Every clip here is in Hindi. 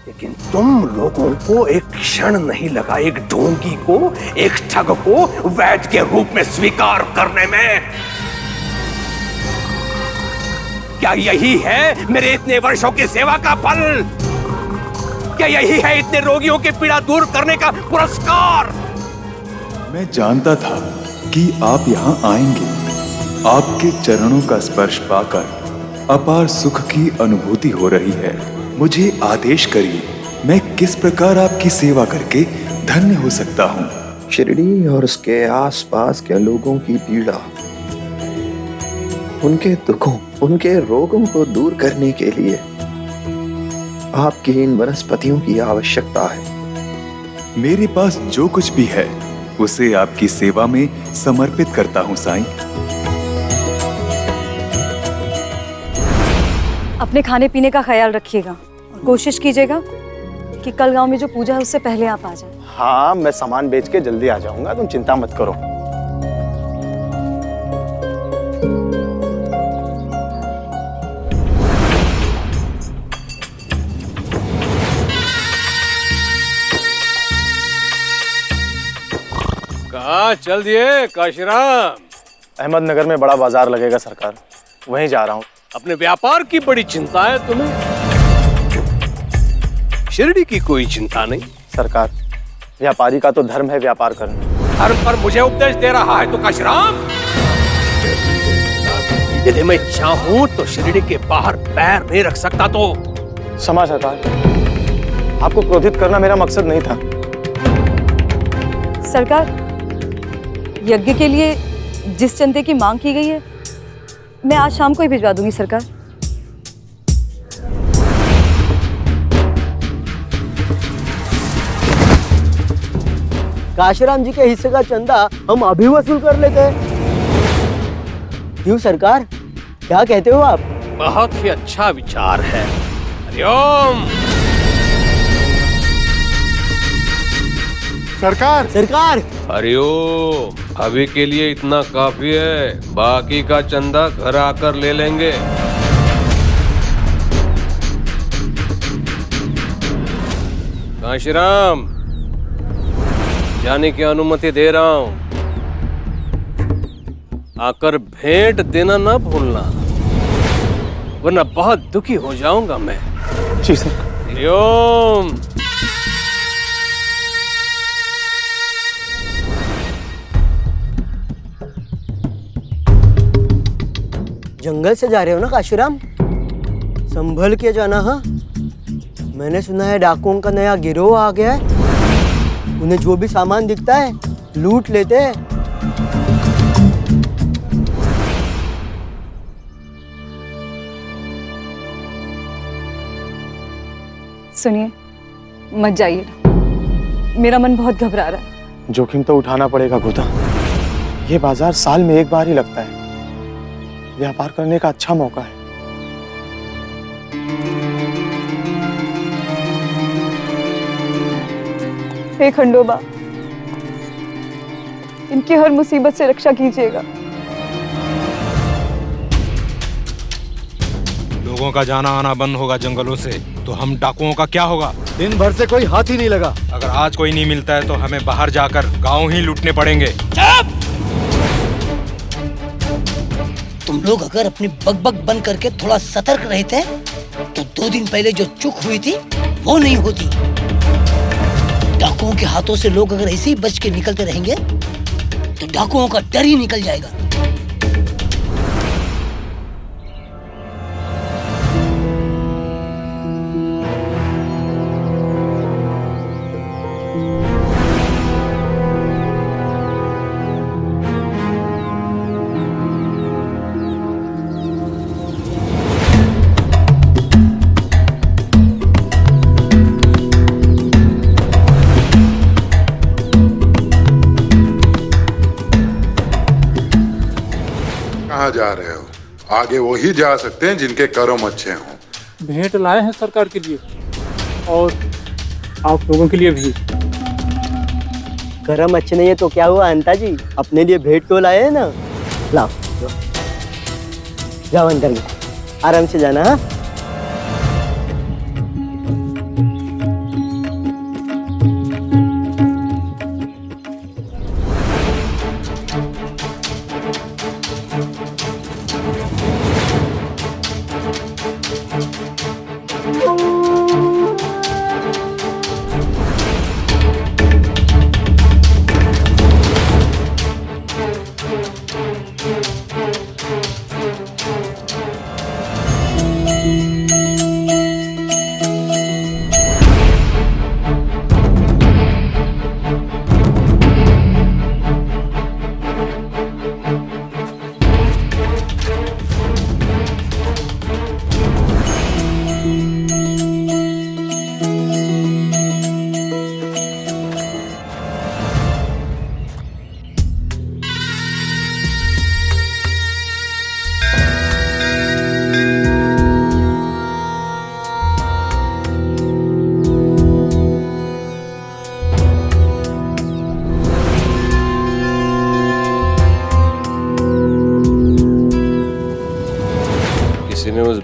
लेकिन तुम लोगों को एक क्षण नहीं लगा एक ढोंगी को, एक ठग को वैद्य के रूप में स्वीकार करने में। क्या यही है मेरे इतने वर्षों की सेवा का फल? क्या यही है इतने रोगियों की पीड़ा दूर करने का पुरस्कार? मैं जानता था कि आप यहाँ आएंगे। आपके चरणों का स्पर्श पाकर अपार सुख की अनुभूति हो रही है। मुझे आदेश करिए, मैं किस प्रकार आपकी सेवा करके धन्य हो सकता हूँ। शिरडी और उसके आसपास के लोगों की पीड़ा, उनके दुखों, उनके रोगों को दूर करने के लिए आपकी इन वनस्पतियों की आवश्यकता है। मेरे पास जो कुछ भी है उसे आपकी सेवा में समर्पित करता हूँ साईं। अपने खाने पीने का ख्याल रखिएगा और कोशिश कीजिएगा कि कल गांव में जो पूजा है उससे पहले आप आ जाएं। हाँ, मैं सामान बेच के जल्दी आ जाऊंगा, तुम चिंता मत करो। कहाँ चल दिए काशीराम? अहमदनगर में बड़ा बाजार लगेगा सरकार, वहीं जा रहा हूँ। अपने व्यापार की बड़ी चिंता है तुम्हें, शिरडी की कोई चिंता नहीं। सरकार, व्यापारी का तो धर्म है व्यापार करना। धर्म पर मुझे उपदेश दे रहा है तो काशीराम? यदि मैं चाहूं तो शिरडी के बाहर पैर नहीं रख सकता तो। क्षमा सरकार, आपको क्रोधित करना मेरा मकसद नहीं था। सरकार, यज्ञ के लिए जिस चंदे की मांग की गई है मैं आज शाम को ही भिजवा दूंगी सरकार। काशीराम जी के हिस्से का चंदा हम अभी वसूल कर लेते हैं। क्यों सरकार, क्या कहते हो आप? बहुत ही अच्छा विचार है। हरिओम। सरकार, सरकार, हरिओम। अभी के लिए इतना काफी है, बाकी का चंदा घर आकर ले लेंगे। काशीराम, जाने की अनुमति दे रहा हूं। आकर भेंट देना ना भूलना, वरना बहुत दुखी हो जाऊंगा मैं। जी सर। हरिओम। जंगल से जा रहे हो ना काशीराम? संभल के जाना। हाँ, मैंने सुना है डाकुओं का नया गिरोह आ गया है। उन्हें जो भी सामान दिखता है लूट लेते हैं। सुनिए, मत जाइए, मेरा मन बहुत घबरा रहा है। जोखिम तो उठाना पड़ेगा गोदा। ये बाजार साल में एक बार ही लगता है, व्यापार करने का अच्छा मौका है। हे खंडोबा, इनकी हर मुसीबत से रक्षा कीजिएगा। लोगों का जाना आना बंद होगा जंगलों से, तो हम डाकुओं का क्या होगा? दिन भर से कोई हाथ ही नहीं लगा। अगर आज कोई नहीं मिलता है तो हमें बाहर जाकर गांव ही लूटने पड़ेंगे। तुम लोग अगर अपनी बकबक बंद करके थोड़ा सतर्क रहते तो 2 दिन पहले जो चूक हुई थी वो नहीं होती। डाकुओं के हाथों से लोग अगर ऐसे ही बच के निकलते रहेंगे तो डाकुओं का डर ही निकल जाएगा। कहाँ जा रहे हो? आगे वो ही जा सकते हैं जिनके कर्म अच्छे हों। भेंट लाए हैं सरकार के लिए और आप लोगों के लिए भी। कर्म अच्छे नहीं है तो क्या हुआ अंता जी, अपने लिए भेंट तो लाए हैं ना। लाओ जाओ अंदर में, आराम से जाना। हाँ,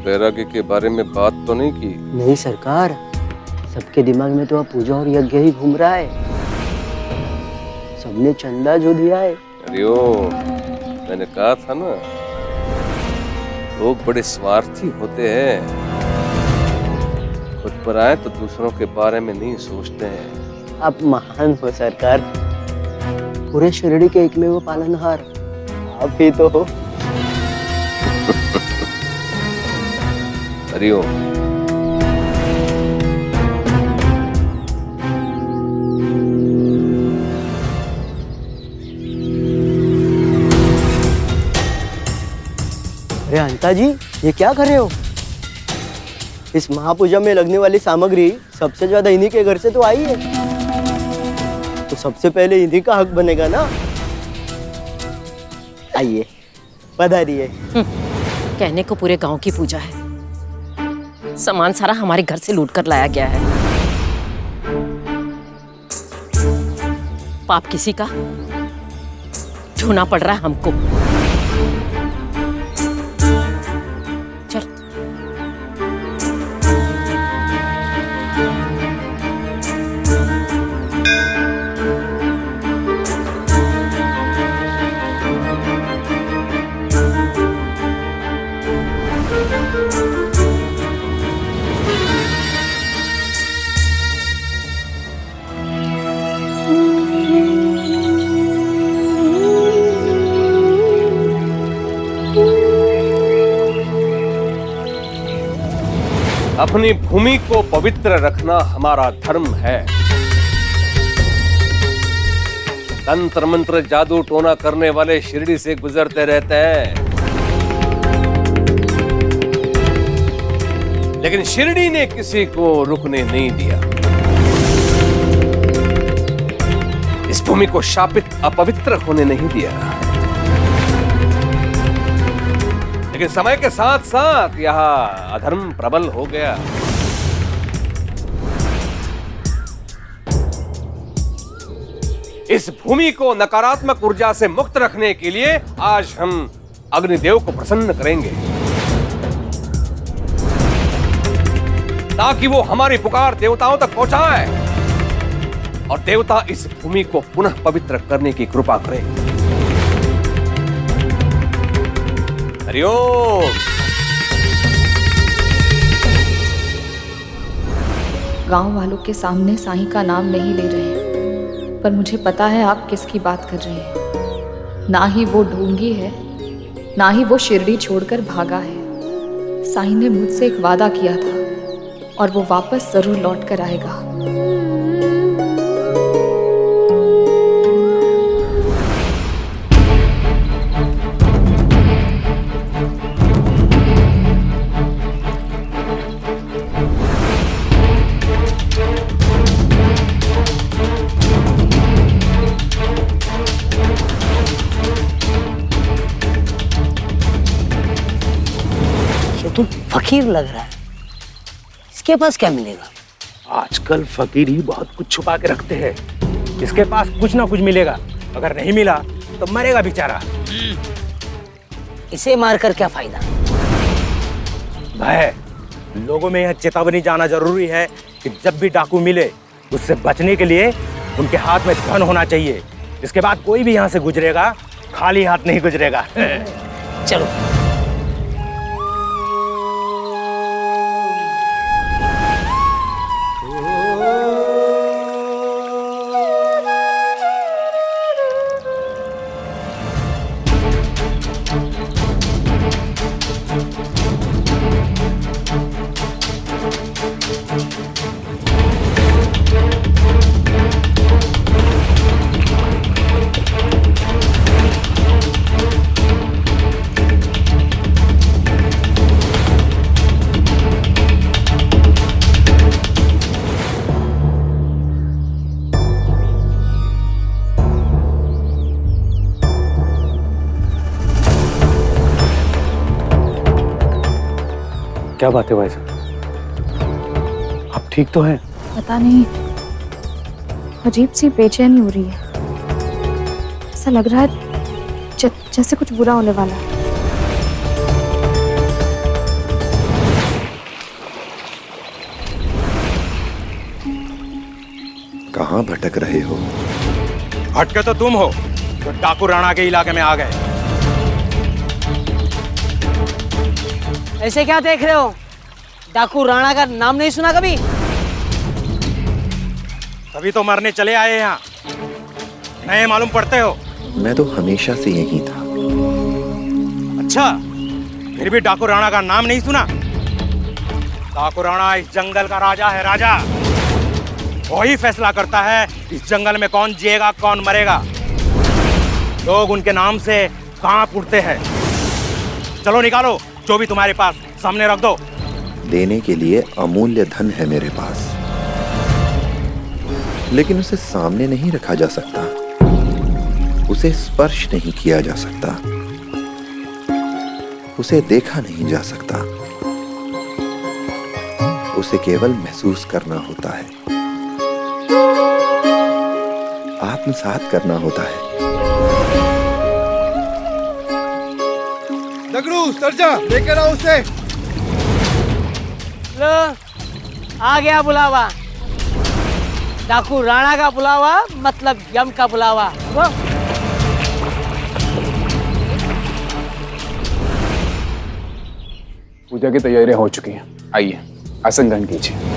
बैरागी के बारे में बात तो नहीं की? नहीं सरकार, सबके दिमाग में तो अब पूजा और यज्ञ ही घूम रहा है। सबने चंदा जो दिया है। अरे ओ, मैंने कहा था ना, लोग बड़े स्वार्थी होते हैं। खुद पर आए तो दूसरों के बारे में नहीं सोचते हैं। आप महान हो सरकार, पूरे शिरडी के एकमेव पालनहार आप ही तो हो। हरिओम। अरे अंता जी, ये क्या कर रहे हो? इस महापूजा में लगने वाली सामग्री सबसे ज्यादा इन्हीं के घर से तो आई है, तो सबसे पहले इन्हीं का हक बनेगा ना। आइए, पधारिए। कहने को पूरे गांव की पूजा है, सामान सारा हमारे घर से लूट कर लाया गया है। पाप किसी का ढूंढना पड़ रहा है हमको। चल। अपनी भूमि को पवित्र रखना हमारा धर्म है। तंत्र मंत्र जादू टोना करने वाले शिरडी से गुजरते रहते हैं, लेकिन शिरडी ने किसी को रुकने नहीं दिया। इस भूमि को शापित अपवित्र होने नहीं दिया। लेकिन समय के साथ साथ यहाँ अधर्म प्रबल हो गया। इस भूमि को नकारात्मक ऊर्जा से मुक्त रखने के लिए आज हम अग्निदेव को प्रसन्न करेंगे, ताकि वो हमारी पुकार देवताओं तक पहुंचाए और देवता इस भूमि को पुनः पवित्र करने की कृपा करें। हरिओम। गांव वालों के सामने साईं का नाम नहीं ले रहे हैं, पर मुझे पता है आप किसकी बात कर रहे हैं। ना ही वो ढोंगी है, ना ही वो शिरडी छोड़कर भागा है। साईं ने मुझसे एक वादा किया था और वो वापस जरूर लौट कर आएगा। तुम फकीर लग रहा है, इसके पास क्या मिलेगा? आजकल फकीर ही बहुत कुछ छुपा के रखते हैं। इसके पास कुछ ना कुछ मिलेगा, अगर नहीं मिला तो मरेगा बेचारा। इसे मारकर क्या फायदा? भाई, लोगों में यह चेतावनी जाना जरूरी है कि जब भी डाकू मिले उससे बचने के लिए उनके हाथ में धन होना चाहिए। इसके बाद कोई भी यहाँ से गुजरेगा खाली हाथ नहीं गुजरेगा। चलो। क्या बात है भाई साहब, आप ठीक तो हैं? पता नहीं, अजीब सी बेचैनी हो रही है। ऐसा लग रहा है जैसे कुछ बुरा होने वाला है। कहाँ भटक रहे हो? भटके तो तुम हो, तो डाकू राणा के इलाके में आ गए। ऐसे क्या देख रहे हो? डाकू राणा का नाम नहीं सुना कभी? तभी तो मरने चले आए यहाँ, नए मालूम पड़ते हो। मैं तो हमेशा से यही था। अच्छा, फिर भी डाकू राणा का नाम नहीं सुना? डाकू राणा इस जंगल का राजा है, राजा। वही फैसला करता है इस जंगल में कौन जिएगा कौन मरेगा। लोग उनके नाम से कांप उठते हैं। चलो निकालो जो भी तुम्हारे पास, सामने रख दो। देने के लिए अमूल्य धन है मेरे पास, लेकिन उसे सामने नहीं रखा जा सकता, उसे स्पर्श नहीं किया जा सकता, उसे देखा नहीं जा सकता, उसे केवल महसूस करना होता है, आत्मसात करना होता है। नगरू, सरजा, लेकर आओ उसे। लो, आ गया बुलावा। डाकू राणा का बुलावा मतलब यम का बुलावा। वो पूजा की तैयारियां हो चुकी हैं, आइए आसन ग्रहण कीजिए।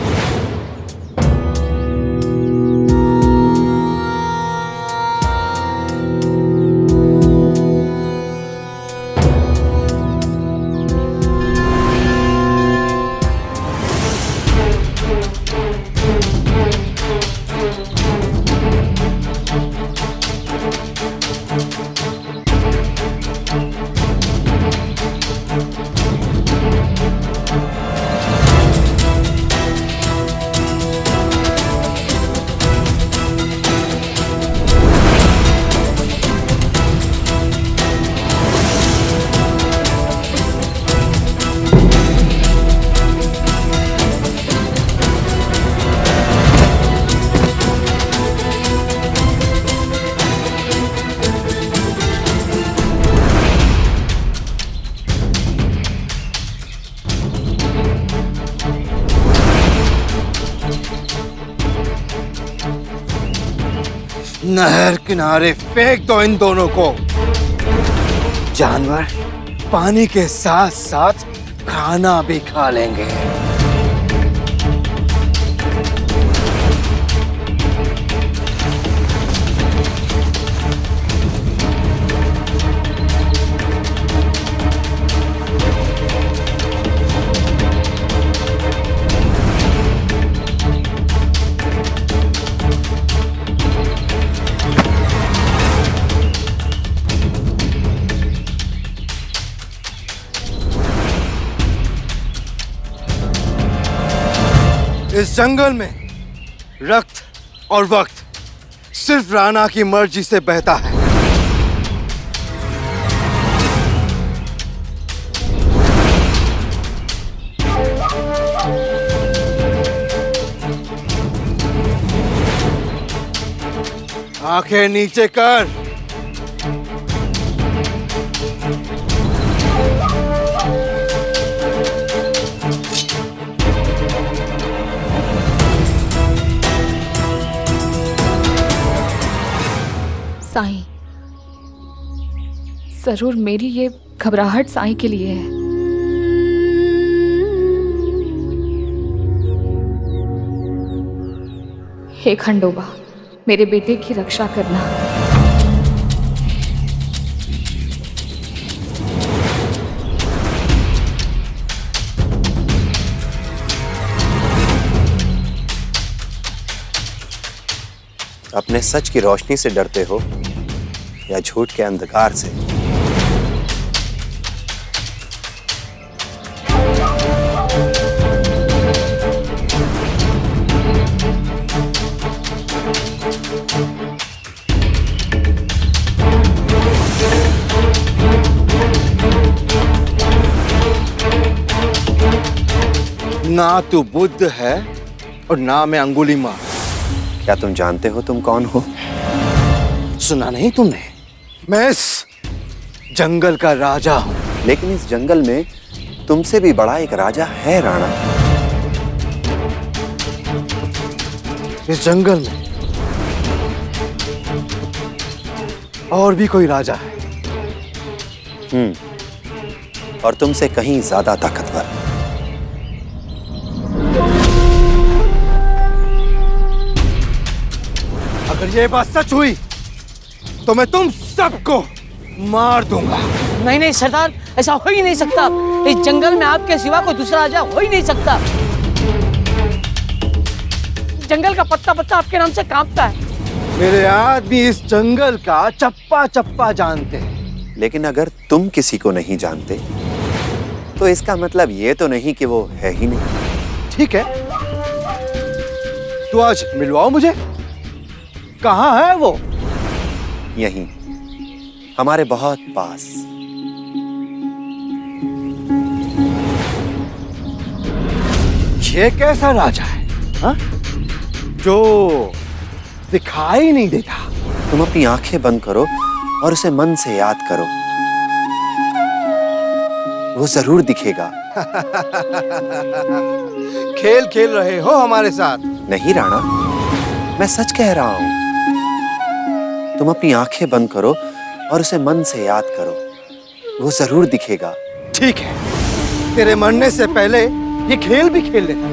नहर किनारे फेंक दो इन दोनों को। जानवर पानी के साथ साथ खाना भी खा लेंगे। इस जंगल में रक्त और वक्त सिर्फ राणा की मर्जी से बहता है। आंखें नीचे कर। साईं, जरूर मेरी ये घबराहट साईं के लिए है। हे खंडोबा, मेरे बेटे की रक्षा करना। अपने सच की रोशनी से डरते हो या झूठ के अंधकार से? ना तू बुद्ध है और ना मैं अंगुलीमाल। क्या तुम जानते हो तुम कौन हो? सुना नहीं तुमने? मैं इस जंगल का राजा हूं। लेकिन इस जंगल में तुमसे भी बड़ा एक राजा है राणा। इस जंगल में और भी कोई राजा है। और तुमसे कहीं ज्यादा ताकतवर। अगर ये बात सच हुई तो मैं तुम सबको मार दूंगा। नहीं नहीं सरदार, ऐसा हो ही नहीं सकता। इस जंगल में आपके सिवा कोई दूसरा राजा हो ही नहीं सकता। जंगल का पत्ता पत्ता आपके नाम से कांपता है। मेरे आदमी इस जंगल का चप्पा चप्पा जानते हैं। लेकिन अगर तुम किसी को नहीं जानते तो इसका मतलब ये तो नहीं कि वो है ही नहीं। ठीक है, तो आज मिलवाओ मुझे। कहाँ है वो? यहीं, हमारे बहुत पास। ये कैसा राजा है हा? जो दिखाई नहीं देता। तुम अपनी आंखें बंद करो और उसे मन से याद करो, वो जरूर दिखेगा। खेल खेल रहे हो हमारे साथ? नहीं राणा, मैं सच कह रहा हूं। तुम अपनी आंखें बंद करो और उसे मन से याद करो, वो जरूर दिखेगा। ठीक है, तेरे मरने से पहले ये खेल भी खेल लेते,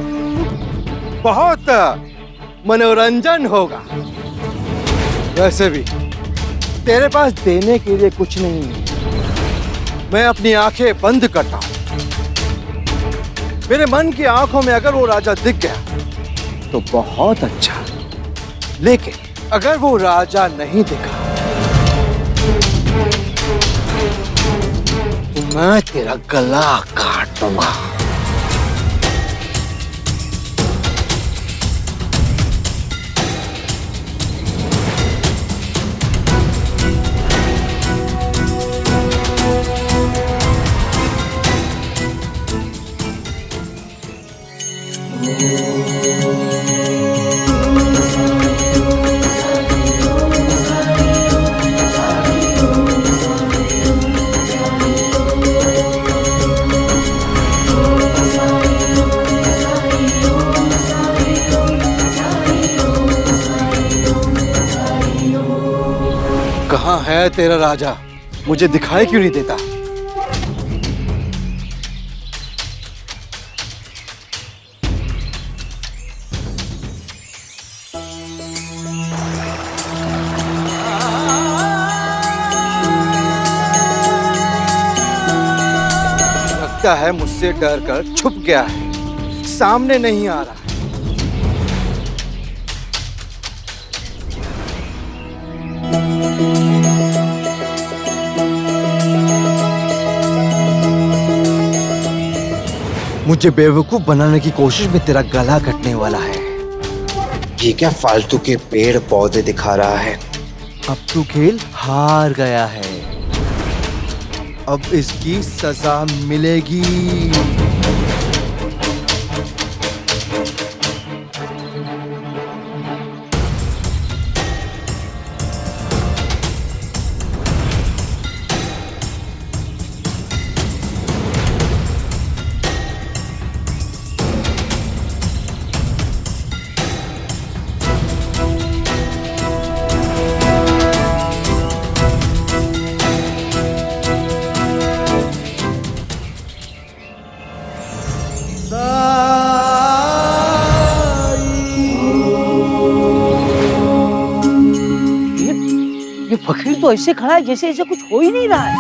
बहुत मनोरंजन होगा। वैसे भी तेरे पास देने के लिए कुछ नहीं है। मैं अपनी आंखें बंद करता हूं। मेरे मन की आंखों में अगर वो राजा दिख गया तो बहुत अच्छा, लेकिन अगर वो राजा नहीं दिखा तो मैं तेरा गला काट दूंगा। कहाँ है तेरा राजा? मुझे दिखाई क्यों नहीं देता? लगता है मुझसे डर कर छुप गया है, सामने नहीं आ रहा है। मुझे बेवकूफ बनाने की कोशिश में तेरा गला कटने वाला है। ये क्या फालतू के पेड़ पौधे दिखा रहा है? अब तू खेल हार गया है, अब इसकी सजा मिलेगी। ये फकीर तो ऐसे खड़ा है जैसे ऐसे कुछ हो ही नहीं रहा है।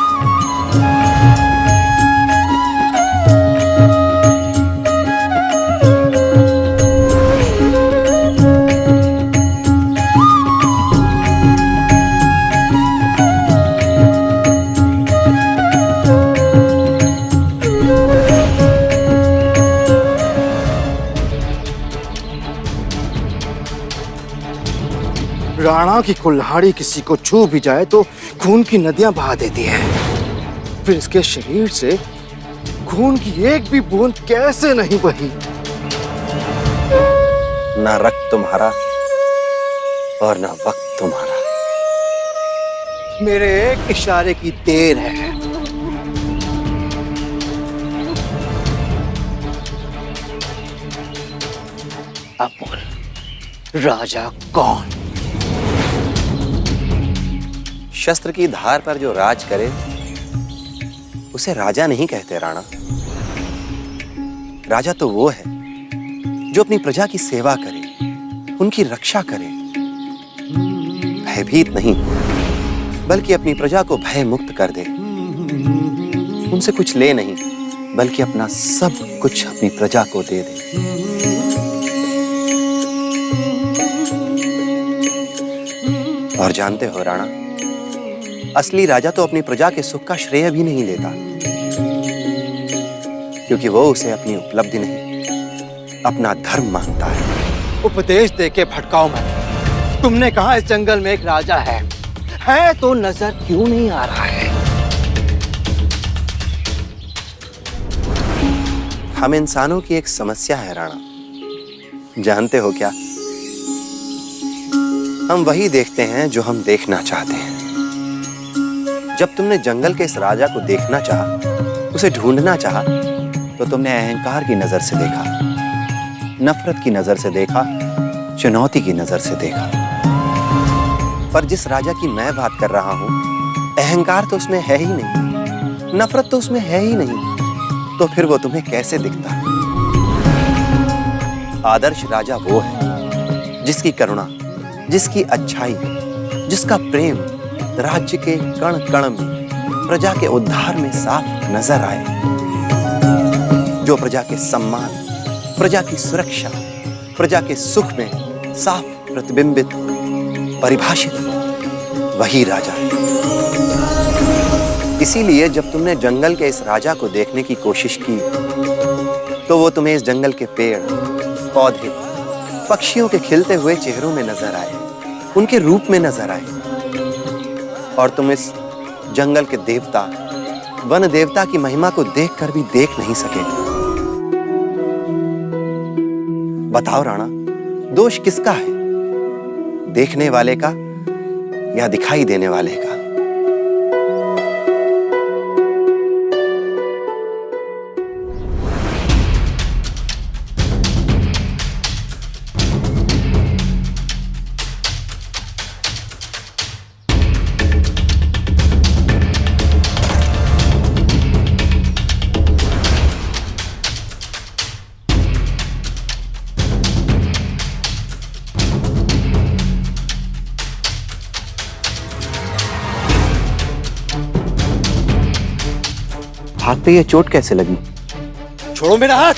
राणा की कुल्हाड़ी किसी को छू भी जाए तो खून की नदियां बहा देती है। फिर इसके शरीर से खून की एक भी बूंद कैसे नहीं बही? ना रक्त तुम्हारा और ना वक्त तुम्हारा। मेरे एक इशारे की देर है। अब बोल, राजा कौन? शस्त्र की धार पर जो राज करे उसे राजा नहीं कहते राणा। राजा तो वो है जो अपनी प्रजा की सेवा करे, उनकी रक्षा करे, भयभीत नहीं बल्कि अपनी प्रजा को भय मुक्त कर दे। उनसे कुछ ले नहीं बल्कि अपना सब कुछ अपनी प्रजा को दे दे। और जानते हो राणा, असली राजा तो अपनी प्रजा के सुख का श्रेय भी नहीं लेता, क्योंकि वो उसे अपनी उपलब्धि नहीं अपना धर्म मानता है। उपदेश देके भटकाओ मत। तुमने कहा इस जंगल में एक राजा है तो नजर क्यों नहीं आ रहा है? हम इंसानों की एक समस्या है राणा, जानते हो क्या? हम वही देखते हैं जो हम देखना चाहते हैं। जब तुमने जंगल के इस राजा को देखना चाहा, उसे ढूंढना चाहा, तो तुमने अहंकार की नजर से देखा, नफरत की नजर से देखा, चुनौती की नजर से देखा। पर जिस राजा की मैं बात कर रहा हूं, अहंकार तो उसमें है ही नहीं, नफरत तो उसमें है ही नहीं, तो फिर वो तुम्हें कैसे दिखता? आदर्श राजा वो है जिसकी करुणा, जिसकी अच्छाई, जिसका प्रेम राज्य के कण कण में प्रजा के उद्धार में साफ नजर आए, जो प्रजा के सम्मान, प्रजा की सुरक्षा, प्रजा के सुख में साफ प्रतिबिंबित, परिभाषित, वही राजा है। इसीलिए जब तुमने जंगल के इस राजा को देखने की कोशिश की, तो वो तुम्हें इस जंगल के पेड़, पौधे, पक्षियों के खिलते हुए चेहरों में नजर आए, उनके रूप में नजर आए, और तुम इस जंगल के देवता, वन देवता की महिमा को देखकर भी देख नहीं सके। बताओ राणा, दोष किसका है? देखने वाले का या दिखाई देने वाले का? हाथ पे ये चोट कैसे लगी? छोड़ो मेरा हाथ।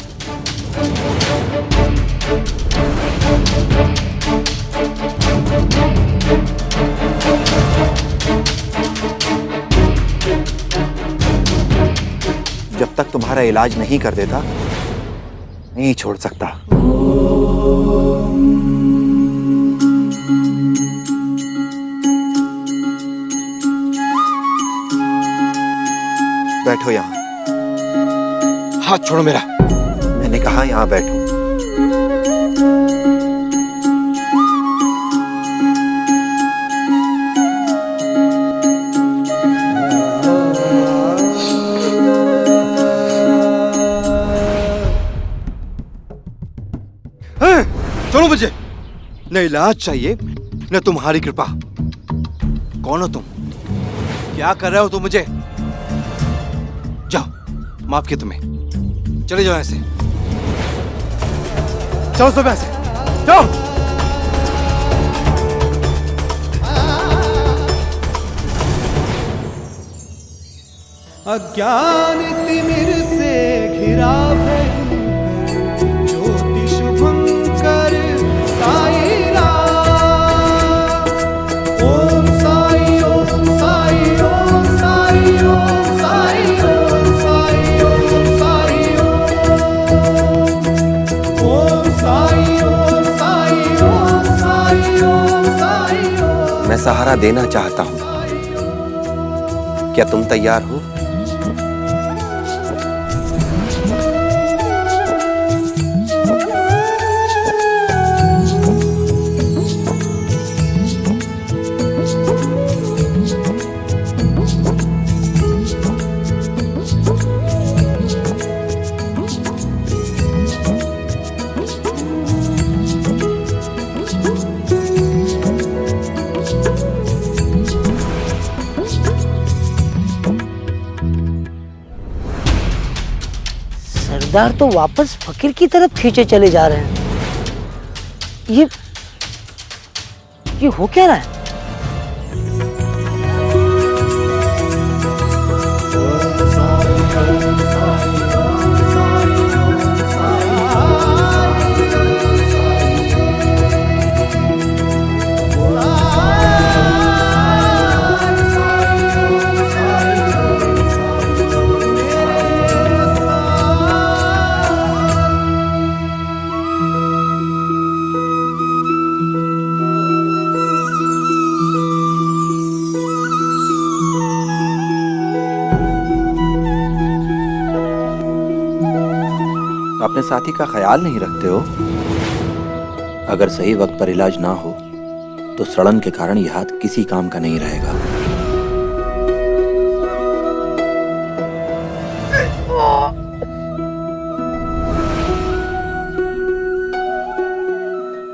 जब तक तुम्हारा इलाज नहीं कर देता, नहीं छोड़ सकता। बैठो यहां। हाथ छोड़ो मेरा। मैंने कहा यहां बैठो। चलो मुझे न इलाज चाहिए न तुम्हारी कृपा। कौन हो तुम? क्या कर रहे हो तुम मुझे? जाओ, माफ किया तुम्हें। चले जाओ ऐसे। चलो सब ऐसे जाओ। अज्ञान तिमिर से घिरा ज्योति शुभंकर साई राम। ओम साई ओम साई ओम साई ओम साई ओम साई ओम साई ओम साई ओम साई ओम साई ओम साई ओम। मैं सहारा देना चाहता हूं, क्या तुम तैयार हो? किरदार तो वापस फकीर की तरफ खींचे चले जा रहे हैं। ये हो क्या रहा है? अपने साथी का ख्याल नहीं रखते हो। अगर सही वक्त पर इलाज ना हो तो सड़न के कारण यह हाथ किसी काम का नहीं रहेगा।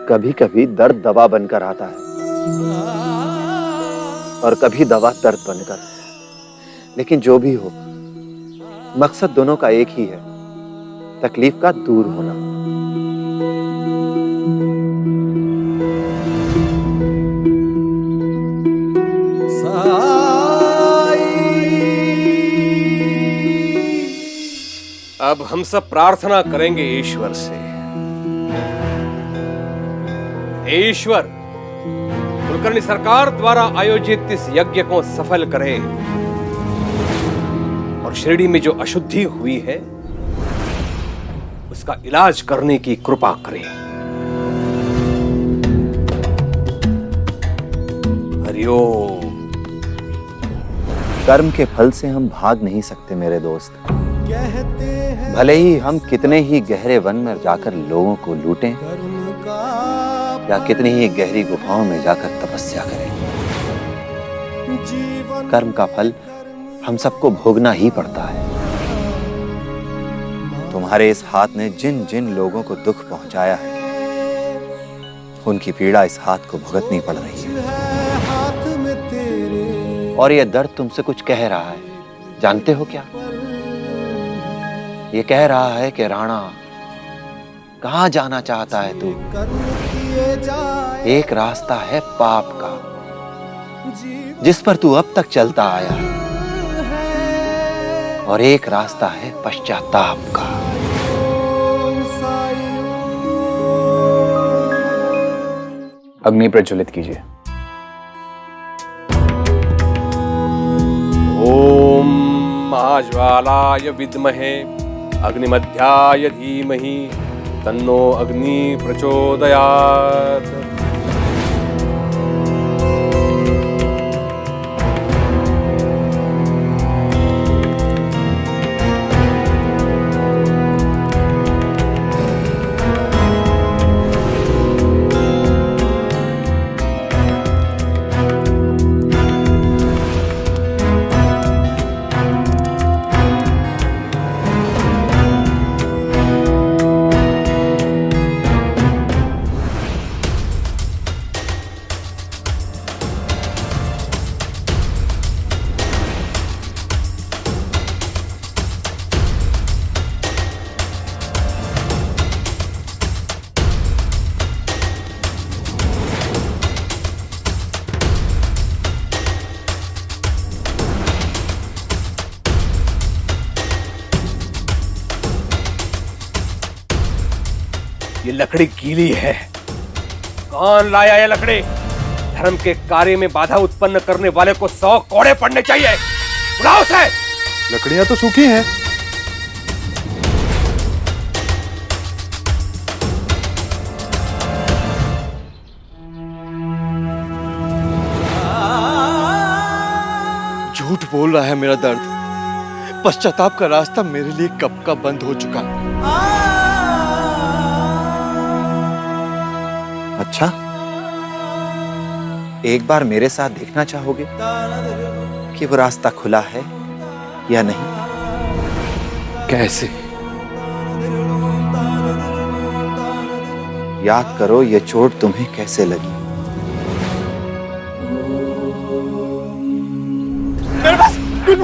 कभी कभी दर्द दवा बनकर आता है और कभी दवा दर्द बनकर। लेकिन जो भी हो, मकसद दोनों का एक ही है, तकलीफ का दूर होना। अब हम सब प्रार्थना करेंगे ईश्वर से। हे ईश्वर, कुलकर्णी सरकार द्वारा आयोजित इस यज्ञ को सफल करे और शिरडी में जो अशुद्धि हुई है उसका इलाज करने की कृपा करें। हरिओम। कर्म के फल से हम भाग नहीं सकते मेरे दोस्त। भले ही हम कितने ही गहरे वन में जाकर लोगों को लूटें या कितनी ही गहरी गुफाओं में जाकर तपस्या करें, कर्म का फल हम सबको भोगना ही पड़ता है। तुम्हारे इस हाथ ने जिन जिन लोगों को दुख पहुंचाया है, उनकी पीड़ा इस हाथ को भुगतनी पड़ रही है। और यह दर्द तुमसे कुछ कह रहा है, जानते हो क्या? ये कह रहा है कि राणा, कहां जाना चाहता है तू? एक रास्ता है पाप का, जिस पर तू अब तक चलता आया है, और एक रास्ता है पश्चाताप का। अग्नि प्रज्वलित कीजिए। ओम महाज्वालाय विद्महे अग्निमध्याय धीमहि तन्नो अग्नि प्रचोदयात्। ये लकड़ी गीली है। कौन लाया ये लकड़ी? धर्म के कार्य में बाधा उत्पन्न करने वाले को 100 कोड़े पड़ने चाहिए। बुलाओ उसे। लकड़ियां तो सूखी हैं। झूठ बोल रहा है मेरा दर्द। पश्चाताप का रास्ता मेरे लिए कब का बंद हो चुका। अच्छा, एक बार मेरे साथ देखना चाहोगे कि वो रास्ता खुला है या नहीं? कैसे? याद करो ये चोट तुम्हें कैसे लगी। मेरे पास कुछ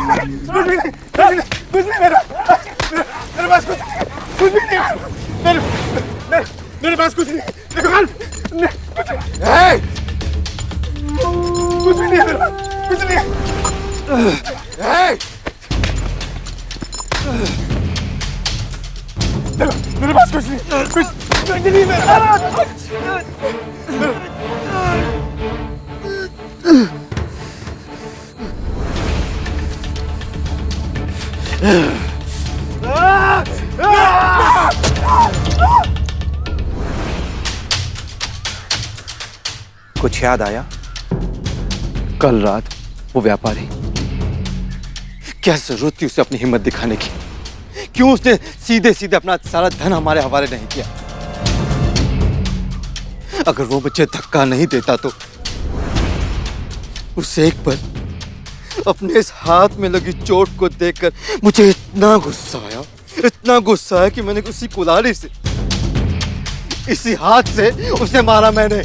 नहीं, मेरे पास कुछ कुछ भी नहीं मेरे पास कुछ नहीं विकराल कुछ भी नहीं है मेरे पास कुछ नहीं मेरे पास कुछ नहीं मेरे कुछ याद आया? कल रात वो व्यापारी, क्या जरूरत थी उसे अपनी हिम्मत दिखाने की? क्यों उसने सीधे सीधे अपना सारा धन हमारे हवाले नहीं किया? अगर वो मुझे धक्का नहीं देता तो उस एक पर अपने इस हाथ में लगी चोट को देखकर मुझे इतना गुस्सा आया कि मैंने उसी कुल्हाड़ी से, इसी हाथ से उसे मारा मैंने।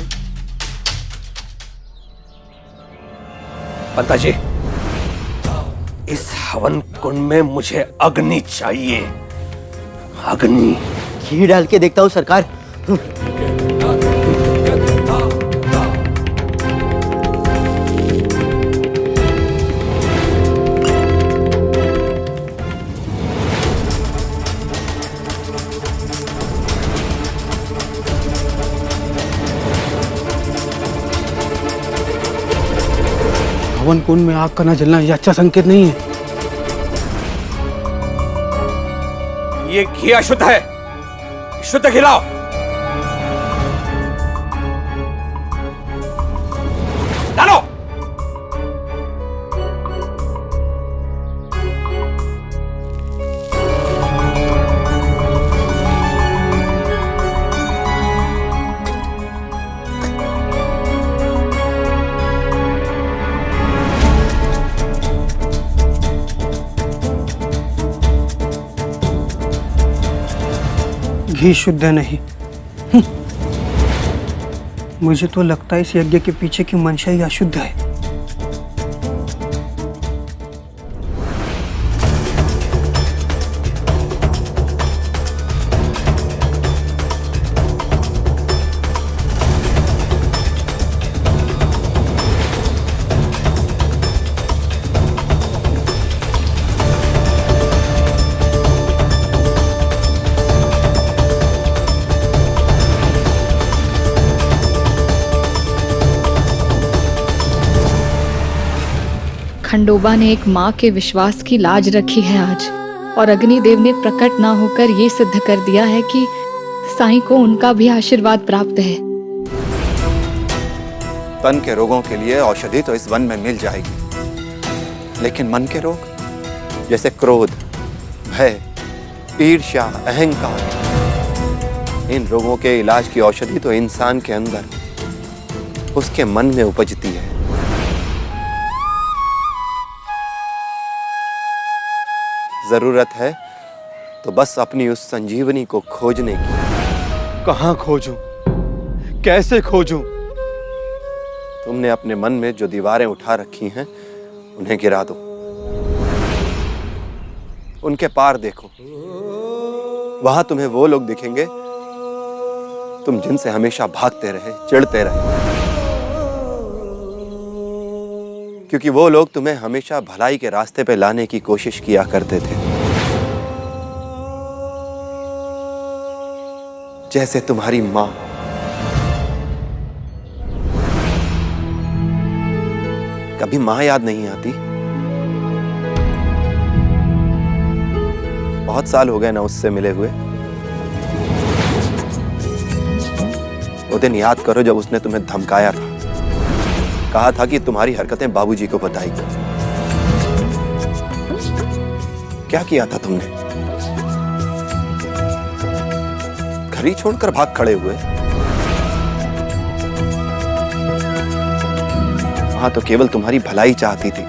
पंता जी, इस हवन कुंड में मुझे अग्नि चाहिए, अग्नि। घी डाल के देखता हूँ सरकार। हवन कुंड में आग का न जलना यह अच्छा संकेत नहीं है। ये घी अशुद्ध है, शुद्ध खिलाओ। डालो। घी शुद्ध नहीं। मुझे तो लगता है इस यज्ञ के पीछे की मंशा ही अशुद्ध है। खंडोबा ने एक माँ के विश्वास की लाज रखी है आज, और अग्निदेव ने प्रकट ना होकर ये सिद्ध कर दिया है कि साईं को उनका भी आशीर्वाद प्राप्त है। तन के रोगों के लिए औषधि तो इस वन में मिल जाएगी, लेकिन मन के रोग जैसे क्रोध, भय, ईर्ष्या, अहंकार, इन रोगों के इलाज की औषधि तो इंसान के अंदर, उसके मन में उपजती है। जरूरत है तो बस अपनी उस संजीवनी को खोजने की। कहाँ खोजूं? कैसे खोजूं? तुमने अपने मन में जो दीवारें उठा रखी हैं, उन्हें गिरा दो। उनके पार देखो, वहां तुम्हें वो लोग दिखेंगे तुम जिनसे हमेशा भागते रहे, चिढ़ते रहे, क्योंकि वो लोग तुम्हें हमेशा भलाई के रास्ते पे लाने की कोशिश किया करते थे। जैसे तुम्हारी माँ। कभी माँ याद नहीं आती? बहुत साल हो गए ना उससे मिले हुए। वो दिन याद करो जब उसने तुम्हें धमकाया था, कहा था कि तुम्हारी हरकतें बाबूजी को बताएगी। क्या किया था तुमने? घर ही छोड़कर भाग खड़े हुए। वहां तो केवल तुम्हारी भलाई चाहती थी।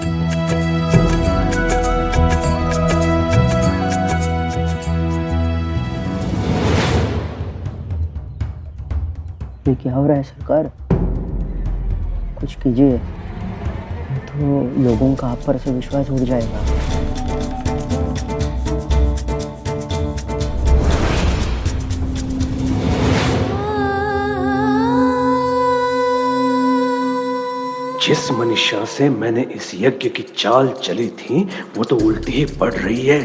ये क्या हो रहा है सरकार? कुछ कीजिए, तो लोगों का आप पर से विश्वास उड़ जाएगा। जिस मनीषा से मैंने इस यज्ञ की चाल चली थी वो तो उल्टी ही पड़ रही है।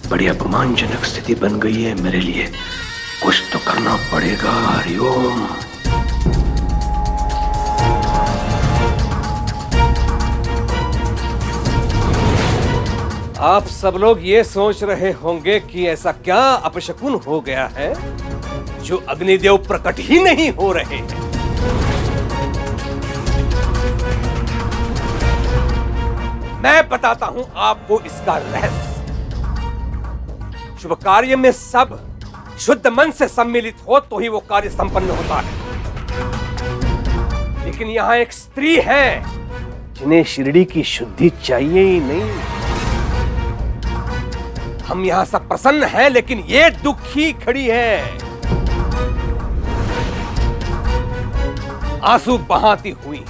बड़ी अपमानजनक स्थिति बन गई है मेरे लिए। कुछ तो करना पड़ेगा। हरिओम। आप सब लोग ये सोच रहे होंगे कि ऐसा क्या अपशकुन हो गया है जो अग्निदेव प्रकट ही नहीं हो रहे हैं। मैं बताता हूं आपको इसका रहस्य। शुभ कार्य में सब शुद्ध मन से सम्मिलित हो तो ही वो कार्य संपन्न होता है। लेकिन यहां एक स्त्री है जिन्हें शिरडी की शुद्धि चाहिए ही नहीं। हम यहां सब प्रसन्न हैं लेकिन ये दुखी खड़ी है, आंसू बहाती हुई,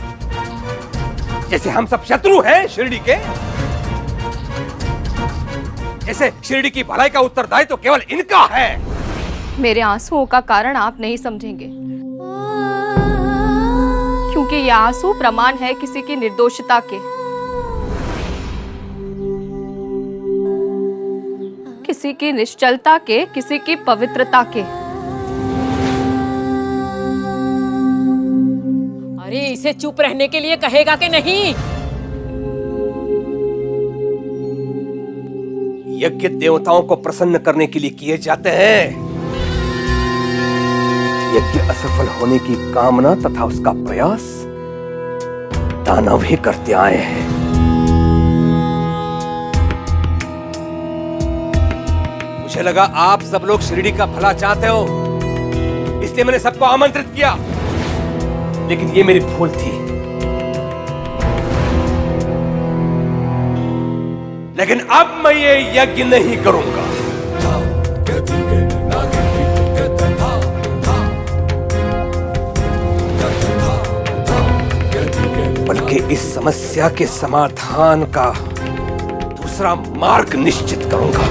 जैसे हम सब शत्रु हैं शिरडी के। जैसे शिरडी की भलाई का उत्तरदायित्व तो केवल इनका है। मेरे आंसुओं का कारण आप नहीं समझेंगे, क्योंकि ये आंसू प्रमाण है किसी की निर्दोषता के, किसी की निश्चलता के, किसी की पवित्रता के। अरे इसे चुप रहने के लिए कहेगा कि नहीं? यज्ञ देवताओं को प्रसन्न करने के लिए किए जाते हैं। यज्ञ असफल होने की कामना तथा उसका प्रयास दानव ही करते आए हैं। मुझे लगा आप सब लोग शिरडी का भला चाहते हो, इसलिए मैंने सबको आमंत्रित किया। लेकिन ये मेरी भूल थी। लेकिन अब मैं ये यज्ञ नहीं करूंगा। बल्कि इस समस्या के समाधान का दूसरा मार्ग निश्चित करूंगा।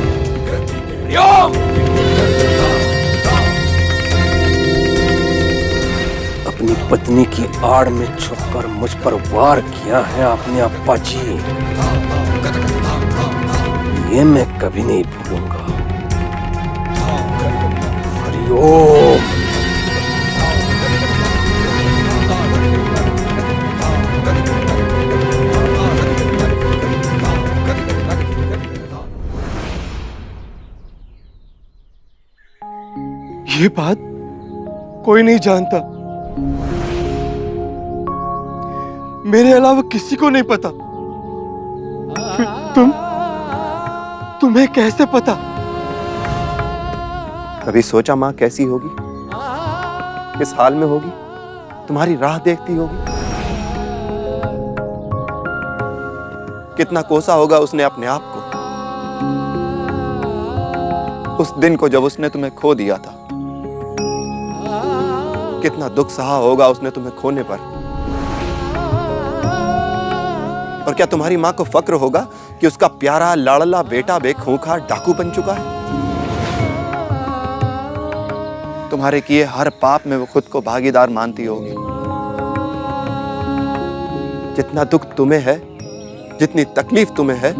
अपनी पत्नी की आड़ में छुपकर मुझ पर वार किया है आपने अप्पा जी, ये मैं कभी नहीं भूलूंगा। हरिओम। ये बात कोई नहीं जानता, मेरे अलावा किसी को नहीं पता। फिर तुम्हें कैसे पता? कभी सोचा माँ कैसी होगी, किस हाल में होगी, तुम्हारी राह देखती होगी? कितना कोसा होगा उसने अपने आप को उस दिन को जब उसने तुम्हें खो दिया था। कितना दुख सहा होगा उसने तुम्हें खोने पर। और क्या तुम्हारी मां को फक्र होगा कि उसका प्यारा लाडला बेटा बेखूंखार डाकू बन चुका है? तुम्हारे किए हर पाप में वो खुद को भागीदार मानती होगी। जितना दुख तुम्हें है, जितनी तकलीफ तुम्हें है,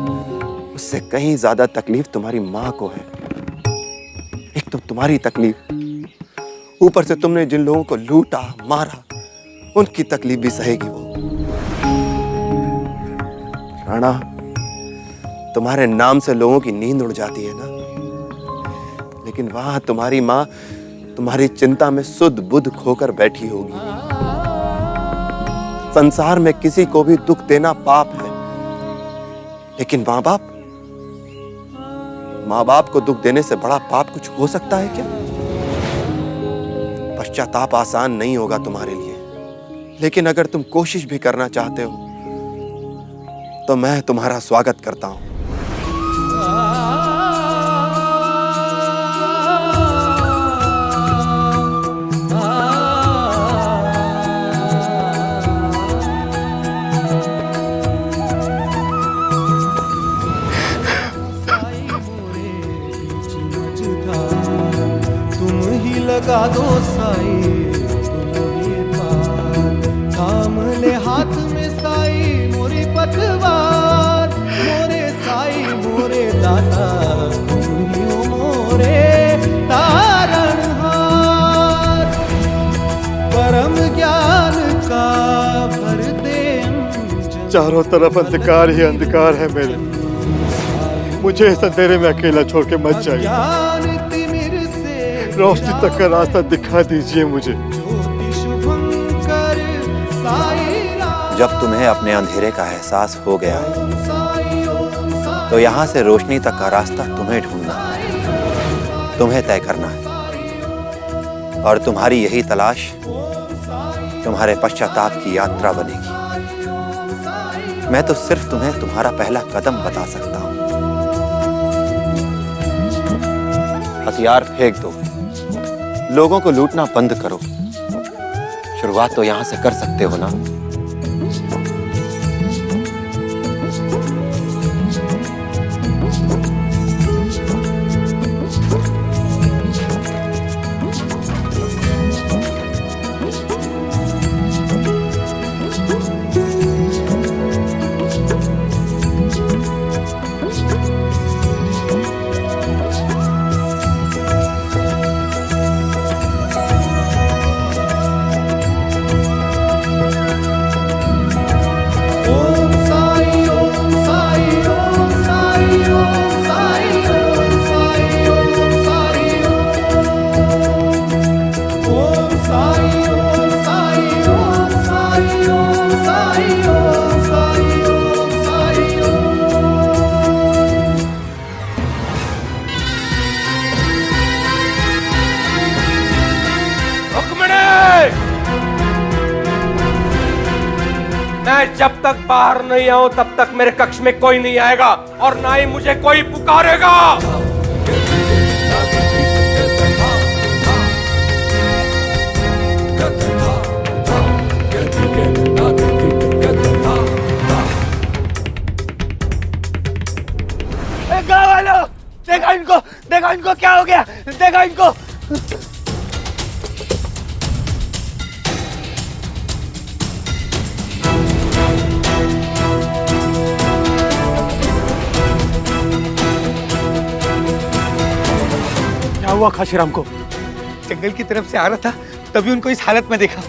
उससे कहीं ज्यादा तकलीफ तुम्हारी मां को है। एक तो तुम्हारी तकलीफ, ऊपर से तुमने जिन लोगों को लूटा मारा, उनकी तकलीफ भी सहेगी वो। राणा, तुम्हारे नाम से लोगों की नींद उड़ जाती है ना, लेकिन वहां तुम्हारी मां तुम्हारी चिंता में सुध बुध खोकर बैठी होगी। संसार में किसी को भी दुख देना पाप है, लेकिन माँ बाप को दुख देने से बड़ा पाप कुछ हो सकता है क्या? पश्चाताप आसान नहीं होगा तुम्हारे लिए, लेकिन अगर तुम कोशिश भी करना चाहते हो तो मैं तुम्हारा स्वागत करता हूं। लगा दो साई तुम ये पार, थाम ले हाथ में चारों तरफ अंधकार ही अंधकार है मेरे। मुझे इस अंधेरे में अकेला छोड़ के मत जाइए। रोशनी तक का रास्ता दिखा दीजिए मुझे। जब तुम्हें अपने अंधेरे का एहसास हो गया तो यहाँ से रोशनी तक का रास्ता तुम्हें ढूंढना है, तुम्हें तय करना है। और तुम्हारी यही तलाश तुम्हारे पश्चाताप की यात्रा बनेगी। मैं तो सिर्फ तुम्हें तुम्हारा पहला कदम बता सकता हूं। हथियार फेंक दो, लोगों को लूटना बंद करो। शुरुआत तो यहां से कर सकते हो ना। मैं जब तक बाहर नहीं आऊं तब तक मेरे कक्ष में कोई नहीं आएगा और ना ही मुझे कोई पुकारेगा। गाँव वालों, देखो इनको क्या हो गया, देखो इनको। क्या हुआ खाशीराम को? जंगल की तरफ से आ रहा था, तभी उनको इस हालत में देखा।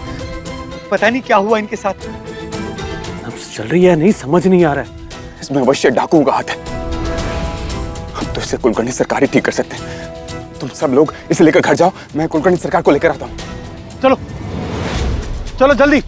पता नहीं क्या हुआ इनके साथ। अब चल रही है नहीं, समझ नहीं आ रहा है। इसमें अवश्य डाकुओं का हाथ है। हम तो इसे कुलकर्णी सरकार ही ठीक कर सकते हैं। तुम सब लोग इसे लेकर घर जाओ, मैं कुलकर्णी सरकार को लेकर आता हूँ। चलो चलो जल्दी।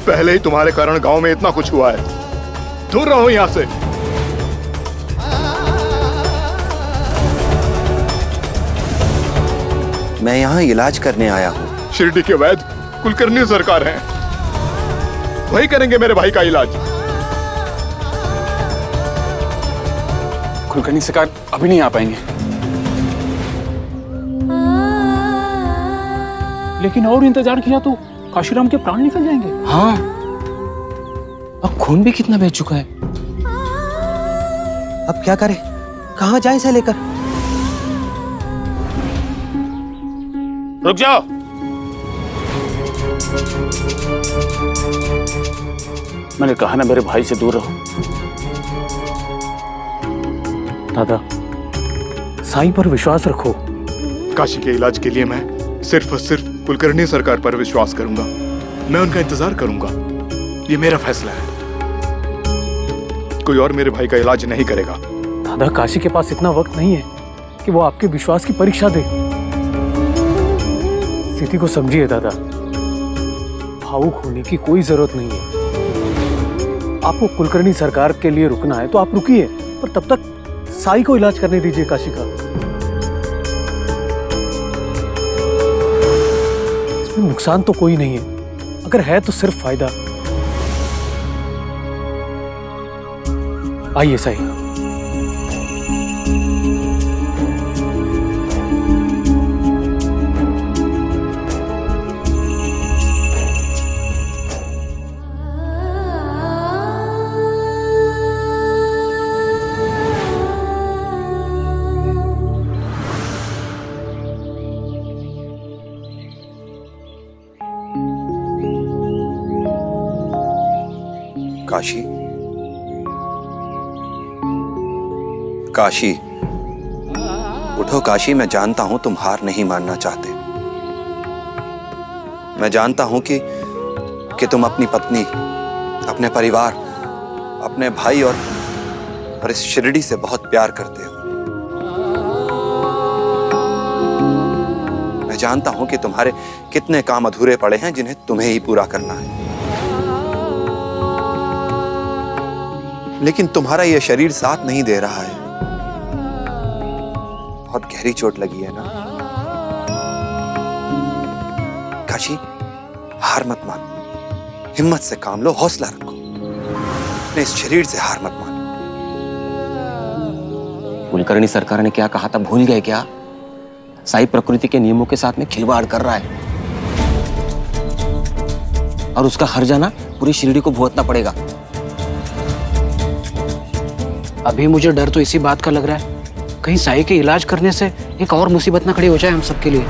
पहले ही तुम्हारे कारण गांव में इतना कुछ हुआ है। दूर रहो यहां से। मैं यहाँ इलाज करने आया हूँ। शिरडी के वैद्य कुलकर्णी सरकार हैं, वही करेंगे मेरे भाई का इलाज। कुलकर्णी सरकार अभी नहीं आ पाएंगे। लेकिन और इंतजार किया तो काशीराम के प्राण निकल जाएंगे। हाँ, अब खून भी कितना बह चुका है। अब क्या करें? कहाँ जाए इसे लेकर? रुक जाओ। मैंने कहा ना मेरे भाई से दूर रहो। दादा, साईं पर विश्वास रखो। काशी के इलाज के लिए मैं सिर्फ और सिर्फ कुलकर्णी सरकार पर विश्वास करूंगा। मैं उनका इंतजार करूंगा। ये मेरा फैसला है। कोई और मेरे भाई का इलाज नहीं करेगा। दादा, काशी के पास इतना वक्त नहीं है कि वो आपके विश्वास की परीक्षा दे। स्थिति को समझिए दादा, भावुक होने की कोई जरूरत नहीं है। आपको कुलकर्णी सरकार के लिए रुकना है तो आप रुकिए, पर तब तक साई को इलाज करने दीजिए काशी का। इसमें नुकसान तो कोई नहीं है, अगर है तो सिर्फ फायदा। आइए साई। काशी, काशी, उठो काशी। मैं जानता हूं तुम हार नहीं मानना चाहते। मैं जानता हूं कि तुम अपनी पत्नी, अपने परिवार, अपने भाई और इस शिरडी से बहुत प्यार करते हो। मैं जानता हूं कि तुम्हारे कितने काम अधूरे पड़े हैं जिन्हें तुम्हें ही पूरा करना है। लेकिन तुम्हारा यह शरीर साथ नहीं दे रहा है। बहुत गहरी चोट लगी है ना काशी? हार मत मानो, हिम्मत से काम लो, हौसला रखो। अपने इस शरीर से हार मत मानो। कुलकर्णी सरकार ने क्या कहा था भूल गए क्या? साई प्रकृति के नियमों के साथ में खिलवाड़ कर रहा है और उसका हर्जाना पूरी शिरडी को भुगतना पड़ेगा। अभी मुझे डर तो इसी बात का लग रहा है, कहीं साई के इलाज करने से एक और मुसीबत ना खड़ी हो जाए हम सबके लिए।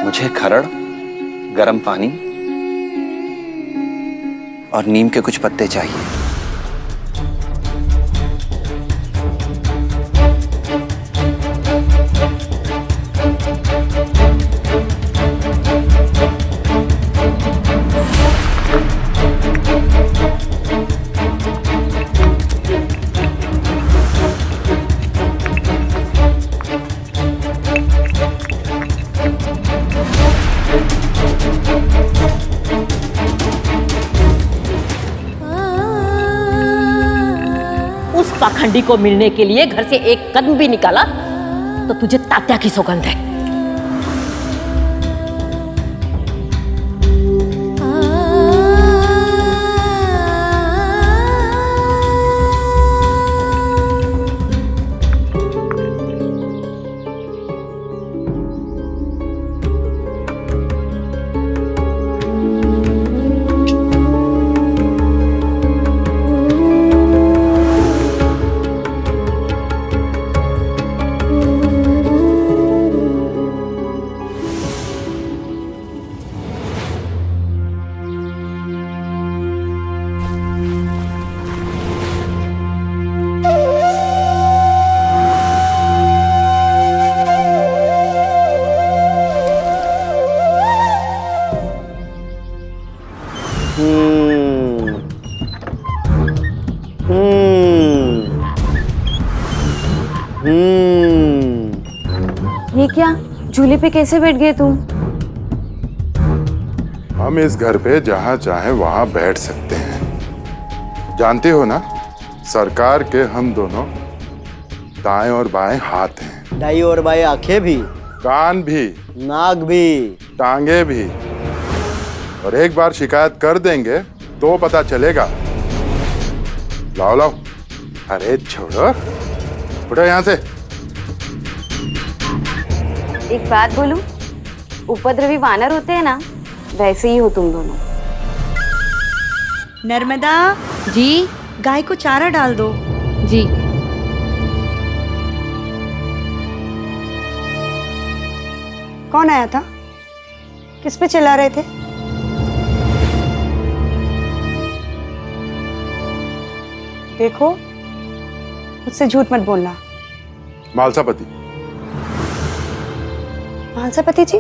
मुझे खरड़, गरम पानी और नीम के कुछ पत्ते चाहिए। पाखंडी को मिलने के लिए घर से एक कदम भी निकाला तो तुझे तात्या की सौगंध है। झूले पे कैसे बैठ गए तुम? हम इस घर पे जहाँ चाहे वहाँ बैठ सकते हैं। जानते हो ना, सरकार के हम दोनों दाएं और बाएं हाथ हैं। दाई और बाएं आंखें भी, कान भी, नाक भी, टांगे भी। और एक बार शिकायत कर देंगे तो पता चलेगा। लाओ लाओ, अरे छोड़ो, उठो यहाँ से। एक बात बोलूं, उपद्रवी वानर होते हैं ना, वैसे ही हो तुम दोनों। नर्मदा जी। गाय को चारा डाल दो। जी। कौन आया था? किस पे चिल्ला रहे थे? देखो, मुझसे झूठ मत बोलना। मालसापति। मालसापति जी?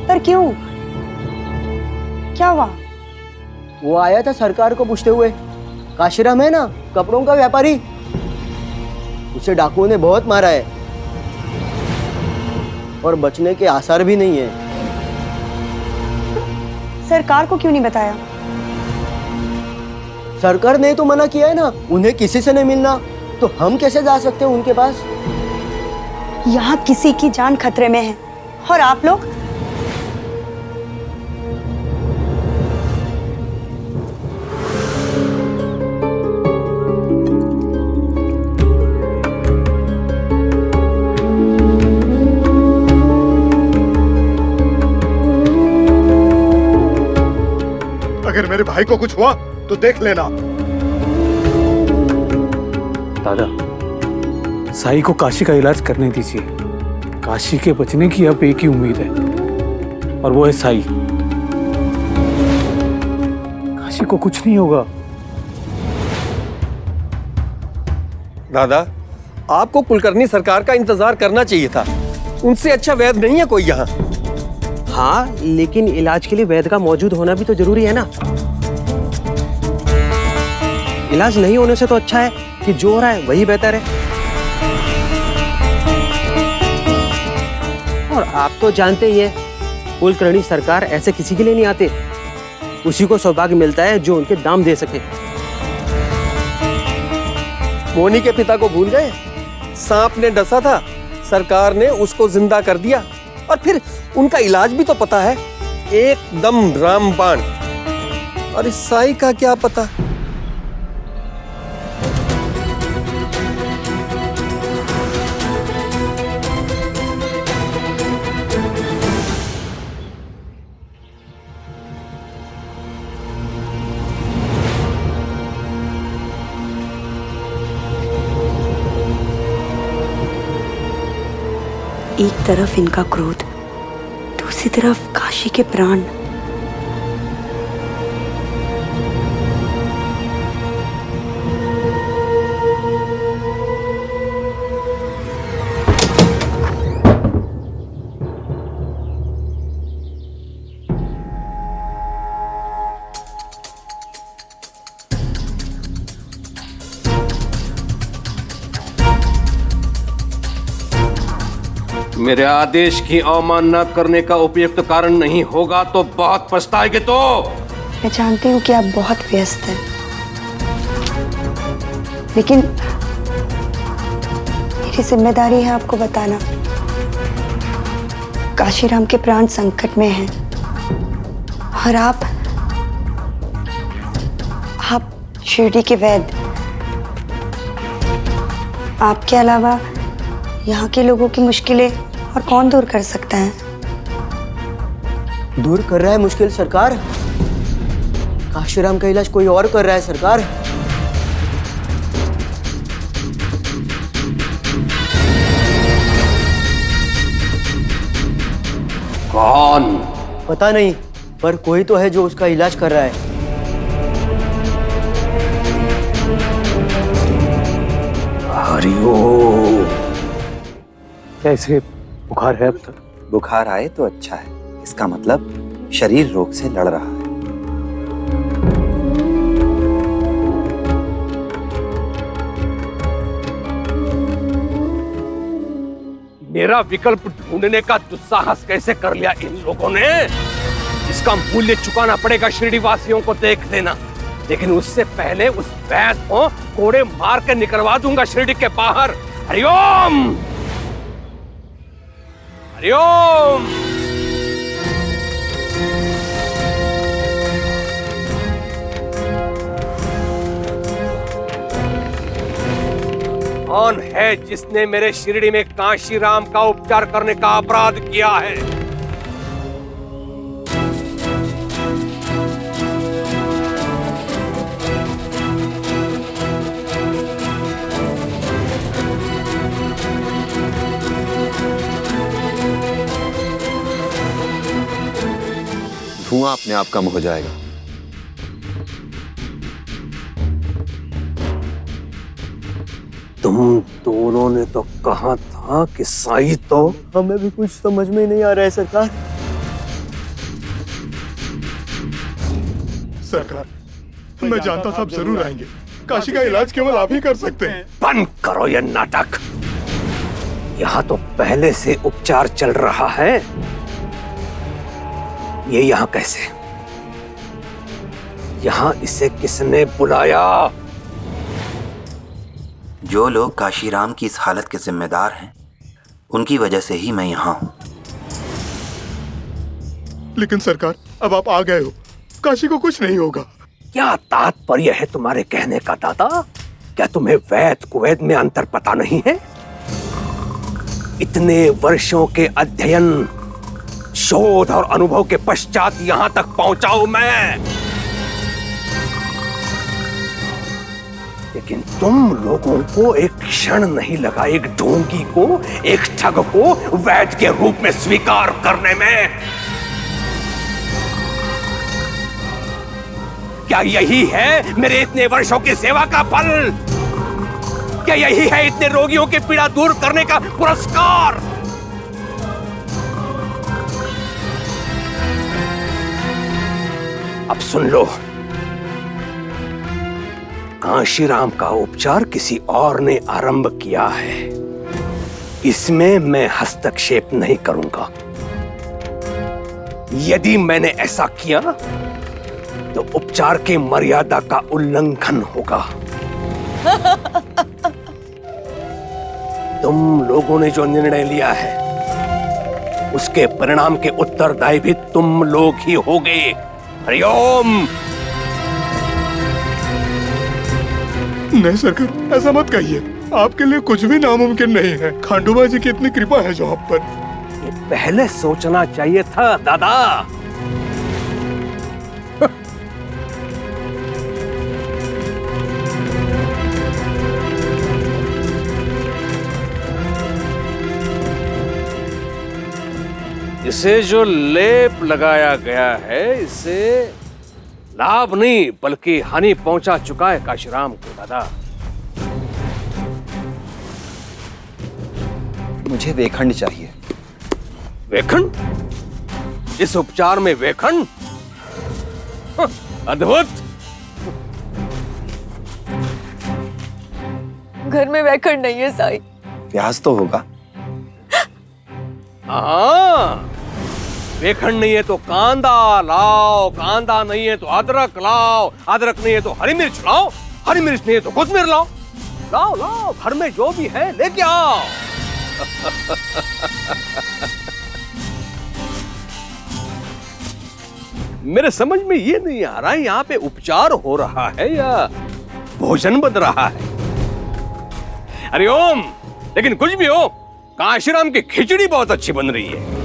पर क्यों? क्या हुआ? वो आया था सरकार को पूछते हुए। काशीराम है ना, कपड़ों का व्यापारी, उसे डाकुओं ने बहुत मारा है और बचने के आसार भी नहीं है। सरकार को क्यों नहीं बताया? सरकार ने तो मना किया है ना, उन्हें किसी से नहीं मिलना, तो हम कैसे जा सकते हैं उनके पास? यहाँ किसी की जान खतरे में है और आप लोग? अगर मेरे भाई को कुछ हुआ तो देख लेना। दादा, साई को काशी का इलाज करने दीजिए। काशी के बचने की अब एक ही उम्मीद है और वो है साई। काशी को कुछ नहीं होगा। दादा, आपको कुलकर्णी सरकार का इंतजार करना चाहिए था। उनसे अच्छा वैद्य नहीं है कोई यहाँ। हाँ, लेकिन इलाज के लिए वैद्य का मौजूद होना भी तो जरूरी है ना। इलाज नहीं होने से तो अच्छा है कि जो हो रहा है वही बेहतर है। और आप तो जानते ही हैं, कुलकर्णी सरकार ऐसे किसी के लिए नहीं आते। उसी को सौभाग्य मिलता है जो उनके दाम दे सके। मोनी के पिता को भूल गए? सांप ने डसा था, सरकार ने उसको जिंदा कर दिया और फिर उनका इलाज भी तो पता है, एकदम रामबाण। और इस साई का क्या पता? एक तरफ इनका क्रोध, दूसरी तरफ काशी के प्राण। मेरे आदेश की अवमानना करने का उपयुक्त कारण नहीं होगा तो बहुत पछताएंगे। तो मैं जानती हूँ कि आप बहुत व्यस्त हैं, लेकिन मेरी जिम्मेदारी है आपको बताना। काशीराम के प्राण संकट में हैं और आप शिरडी के वैद्य, आपके अलावा यहाँ के लोगों की मुश्किलें और कौन दूर कर सकता है? दूर कर रहा है मुश्किल सरकार। काशीराम का इलाज कोई और कर रहा है सरकार। कौन? पता नहीं, पर कोई तो है जो उसका इलाज कर रहा है। हरिओम। कैसे बुखार है अब तक? बुखार आए तो अच्छा है, इसका मतलब शरीर रोग से लड़ रहा है। मेरा विकल्प ढूंढने का दुस्साहस कैसे कर लिया इन लोगों ने। इसका मूल्य चुकाना पड़ेगा शिरडी वासियों को देख लेना। लेकिन उससे पहले उस वैद को कोड़े मार के निकलवा दूंगा शिरडी के बाहर। हरिओम हरिओम। कौन है जिसने मेरे शिरडी में काशीराम का उपचार करने का अपराध किया है? धुआं अपने आप कम हो जाएगा। तुम दोनों ने तो कहा था कि साई तो। हमें भी कुछ समझ में नहीं आ रहा है सरकार। सरकार मैं जानता था आप जरूर आएंगे। काशी का इलाज केवल आप ही कर सकते हैं। बंद करो ये नाटक। यहाँ तो पहले से उपचार चल रहा है। ये यहाँ कैसे? यहाँ इसे किसने बुलाया? जो लोग काशीराम की इस हालत के जिम्मेदार हैं, उनकी वजह से ही मैं यहाँ हूँ। लेकिन सरकार अब आप आ गए हो, काशी को कुछ नहीं होगा। क्या तात्पर्य है तुम्हारे कहने का दादा? क्या तुम्हें वैद कुवैद में अंतर पता नहीं है? इतने वर्षों के अध्ययन, शोध और अनुभव के पश्चात यहां तक पहुंचा हूं मैं। लेकिन तुम लोगों को एक क्षण नहीं लगा एक ढोंगी को, एक ठग को वैद के रूप में स्वीकार करने में। क्या यही है मेरे इतने वर्षों की सेवा का फल? क्या यही है इतने रोगियों की पीड़ा दूर करने का पुरस्कार? अब सुन लो, काशीराम का उपचार किसी और ने आरंभ किया है। इसमें मैं हस्तक्षेप नहीं करूंगा। यदि मैंने ऐसा किया तो उपचार की मर्यादा का उल्लंघन होगा। तुम लोगों ने जो निर्णय लिया है उसके परिणाम के उत्तरदायी भी तुम लोग ही होगे। हरिओम। नहीं सरकार ऐसा मत कहिए। आपके लिए कुछ भी नामुमकिन नहीं है। खांडूबा जी की इतनी कृपा है जो आप पर। ये पहले सोचना चाहिए था दादा। इसे जो लेप लगाया गया है इससे लाभ नहीं बल्कि हानि पहुंचा चुका है काशीराम को दादा। मुझे वेखंड चाहिए। वेखंड? इस उपचार में वेखंड? अद्भुत। घर में वेखंड नहीं है साई। प्याज तो होगा। हाँ, वेखंड नहीं है तो कांदा लाओ, कांदा नहीं है तो अदरक लाओ, अदरक नहीं है तो हरी मिर्च लाओ, हरी मिर्च नहीं है तो कोथिमीर लाओ। लाओ लाओ, घर में जो भी है लेके आओ। मेरे समझ में ये नहीं आ रहा है यहाँ पे उपचार हो रहा है या भोजन बन रहा है। हरिओम। लेकिन कुछ भी हो, काशीराम की खिचड़ी बहुत अच्छी बन रही है।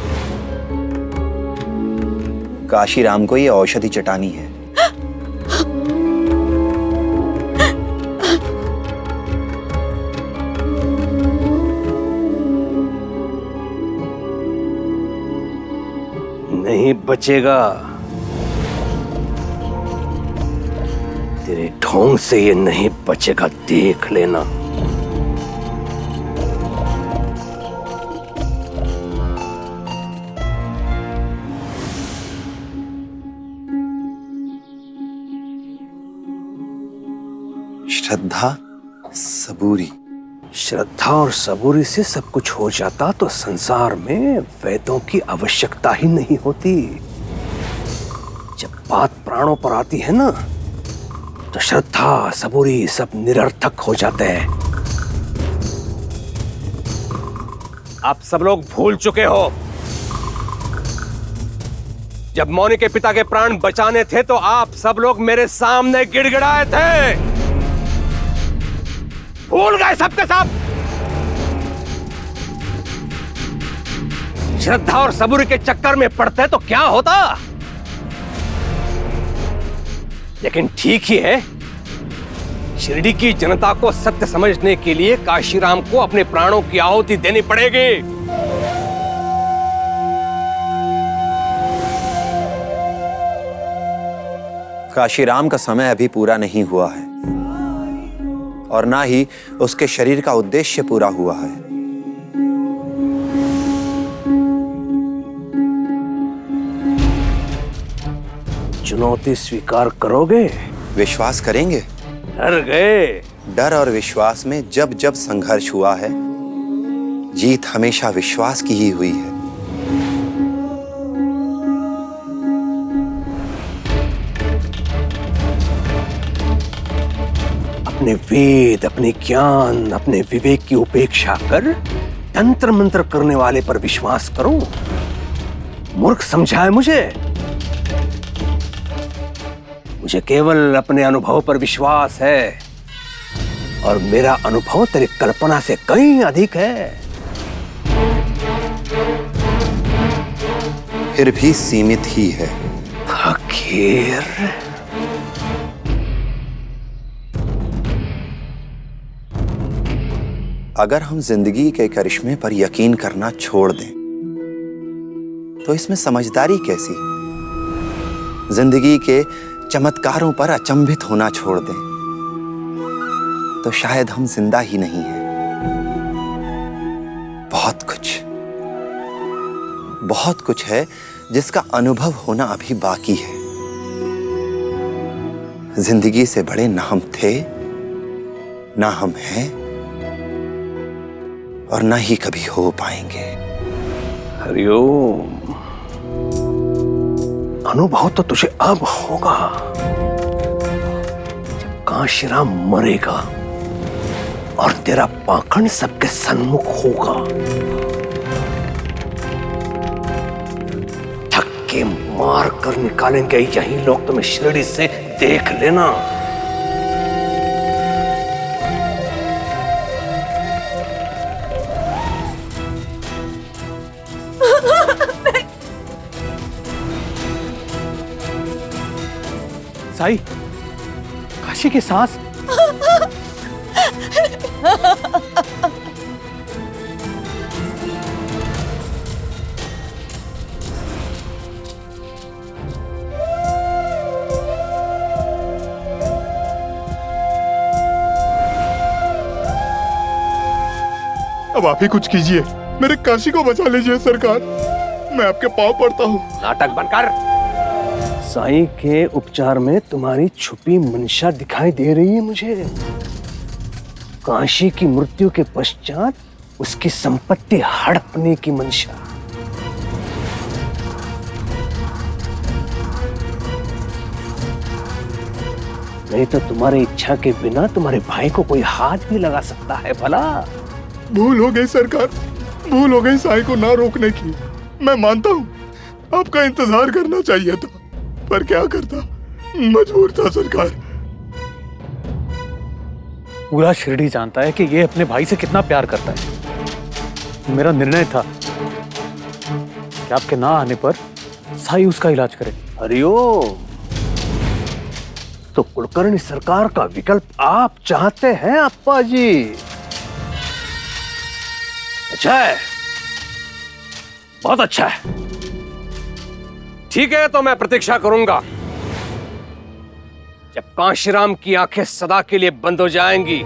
काशीराम को ये औषधि चटानी है। नहीं बचेगा। तेरे ढोंग से ये नहीं बचेगा, देख लेना। श्रद्धा, सबूरी, श्रद्धा और सबूरी से सब कुछ हो जाता तो संसार में वेदों की आवश्यकता ही नहीं होती। जब बात प्राणों पर आती है ना, तो श्रद्धा सबूरी सब निरर्थक हो जाते हैं। आप सब लोग भूल चुके हो, जब मौनी के पिता के प्राण बचाने थे तो आप सब लोग मेरे सामने गिड़गिड़ाए थे। भूल गए सबके सब। श्रद्धा और सबूरी के चक्कर में पड़ते तो क्या होता। लेकिन ठीक ही है, शिरडी की जनता को सत्य समझने के लिए काशीराम को अपने प्राणों की आहुति देनी पड़ेगी। काशीराम का समय अभी पूरा नहीं हुआ है और ना ही उसके शरीर का उद्देश्य पूरा हुआ है। चुनौती स्वीकार करोगे? विश्वास करेंगे? डर गए? डर और विश्वास में जब जब संघर्ष हुआ है, जीत हमेशा विश्वास की ही हुई है। अपने वेद, अपने ज्ञान, अपने विवेक की उपेक्षा कर तंत्र मंत्र करने वाले पर विश्वास करो। मूर्ख समझा है मुझे केवल अपने अनुभव पर विश्वास है, और मेरा अनुभव तेरी कल्पना से कहीं अधिक है। फिर भी सीमित ही है। फकीर, अगर हम जिंदगी के करिश्मे पर यकीन करना छोड़ दें तो इसमें समझदारी कैसी? जिंदगी के चमत्कारों पर अचंभित होना छोड़ दें तो शायद हम जिंदा ही नहीं हैं। बहुत कुछ है जिसका अनुभव होना अभी बाकी है। जिंदगी से बड़े ना हम थे, ना हम हैं, और ना ही कभी हो पाएंगे। हरिओम। अनुभव तो तुझे अब होगा जब काशीराम मरेगा और तेरा पाखंड सबके सन्मुख होगा। धक्के मार कर निकालेंगे यही लोग तुम्हें शिरडी से, देख लेना। साई, काशी की सांस। अब आप ही कुछ कीजिए, मेरे काशी को बचा लीजिए सरकार, मैं आपके पांव पड़ता हूँ। नाटक बनकर। साईं के उपचार में तुम्हारी छुपी मंशा दिखाई दे रही है मुझे। काशी की मृत्यु के पश्चात उसकी संपत्ति हड़पने की मंशा। नहीं तो तुम्हारी इच्छा के बिना तुम्हारे भाई को कोई हाथ भी लगा सकता है भला। भूल हो गई सरकार, भूल हो गई साईं को ना रोकने की। मैं मानता हूँ आपका इंतजार करना चाहिए था, पर क्या करता, मजबूर था सरकार। पूरा शिरडी जानता है कि ये अपने भाई से कितना प्यार करता है। मेरा निर्णय था कि आपके ना आने पर साई उसका इलाज करे। हरिओम। तो कुलकर्णी सरकार का विकल्प आप चाहते हैं अप्पा जी? अच्छा है, बहुत अच्छा है। ठीक है, तो मैं प्रतीक्षा करूंगा। जब काशीराम की आंखें सदा के लिए बंद हो जाएंगी,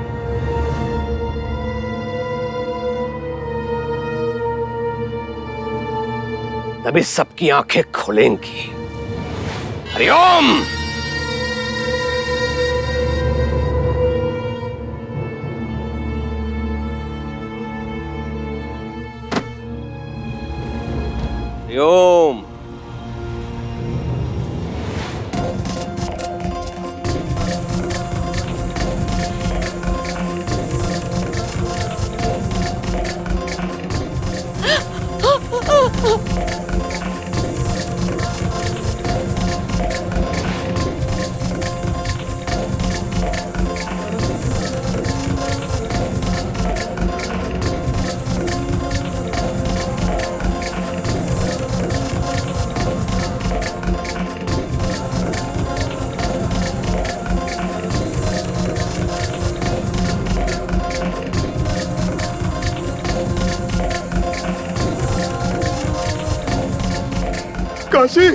तभी सबकी आंखें खुलेंगी। हरिओम। हरिओम। काशी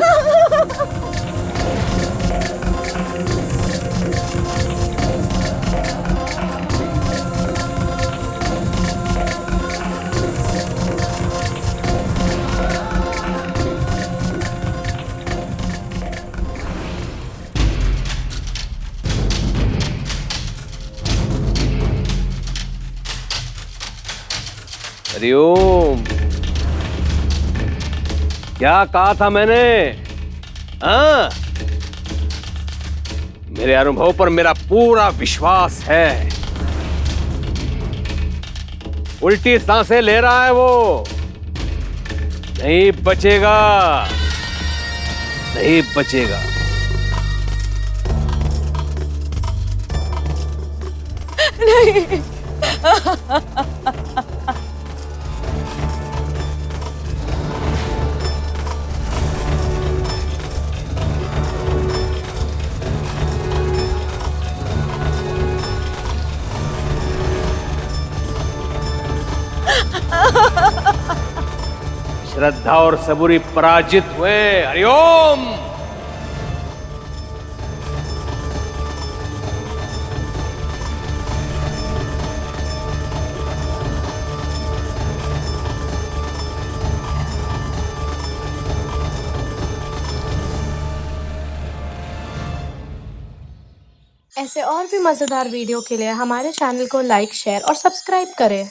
हरिओम। क्या कहा था मैंने? हाँ, मेरे अनुभव पर मेरा पूरा विश्वास है। उल्टी सांसें ले रहा है वो, नहीं बचेगा, नहीं बचेगा। नहीं। श्रद्धा और सबूरी पराजित हुए। हरिओम। ऐसे और भी मजेदार वीडियो के लिए हमारे चैनल को लाइक, शेयर और सब्सक्राइब करें।